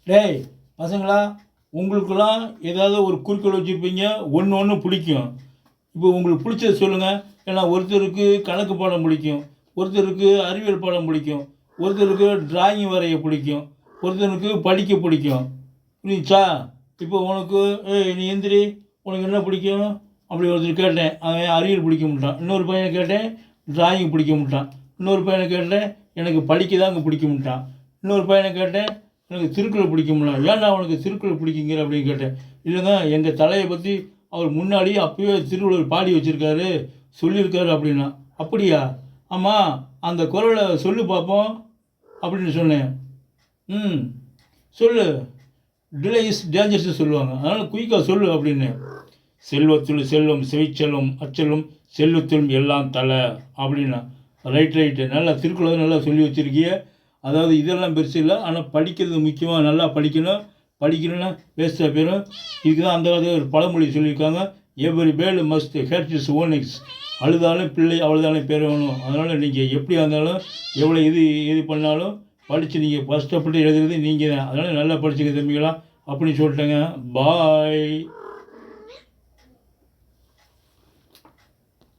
டேய் பசங்களா, உங்களுக்கெல்லாம் ஏதாவது ஒரு குறிக்கோள் வச்சுருப்பீங்க, ஒன்று ஒன்று பிடிக்கும். இப்போ உங்களுக்கு பிடிச்சத சொல்லுங்கள். ஏன்னா ஒருத்தருக்கு கணக்கு பாடம் பிடிக்கும், ஒருத்தருக்கு அறிவியல் பாடம் பிடிக்கும், ஒருத்தருக்கு டிராயிங் வரைய பிடிக்கும், ஒருத்தருக்கு படிக்க பிடிக்கும். புரியுச்சா? இப்போ உனக்கு நீ எந்திரி, உனக்கு என்ன பிடிக்கும் அப்படி ஒருத்தர் கேட்டேன், அவன் அறிவியல் பிடிக்க மாட்டான். இன்னொரு பையனை கேட்டேன், டிராயிங் பிடிக்க மாட்டான். இன்னொரு பையனை கேட்டேன், எனக்கு படிக்க தாங்க பிடிக்க மாட்டான். இன்னொரு பையனை கேட்டேன், எனக்கு திருக்குறள் பிடிக்கும்ல. ஏன்டா அவனுக்கு திருக்குறள் பிடிக்குங்கிற அப்படின்னு கேட்டேன். இல்லைங்க, எங்கள் தலையை பற்றி அவர் முன்னாடியே அப்போயே திருவள்ளுவர் பாடி வச்சுருக்காரு, சொல்லியிருக்காரு அப்படின்னா. அப்படியா? ஆமாம், அந்த குறளை சொல்லு பார்ப்போம் அப்படின்னு சொன்னேன். ம், சொல்லு. டிலே இஸ் டேஞ்சர்ஸ்னு சொல்லுவாங்க, அதனால் குயிக்காக சொல்லு அப்படின்னு. செல்வத்துள் செல்வம் செவிச்செல்வம் அச்செல்வம் செல்வத்திலும் எல்லாம் தலை அப்படின்னா. ரைட்டு, நல்லா திருக்குறள் நல்லா சொல்லி வச்சுருக்கிய. அதாவது இதெல்லாம் பெருசு இல்லை, ஆனால் படிக்கிறது முக்கியமாக. நல்லா படிக்கணும், படிக்கணும்னா வேஸ்ட்டாக போயிடும். இதுக்கு தான் அந்த ஒரு பழமொழி சொல்லியிருக்காங்க, every bird must hatch its own eggs. அழுதாலும் பிள்ளை அவ்வளோதானே பேர் வேணும். அதனால் நீங்கள் எப்படியா இருந்தாலும் எவ்வளோ இது பண்ணாலும் படித்து நீங்கள் கஷ்டப்பட்டு எழுதுறது நீங்கள் தான். அதனால் நல்லா படிச்சுக்க தம்பிங்களா அப்படின்னு சொல்லிட்டேங்க. பாய்.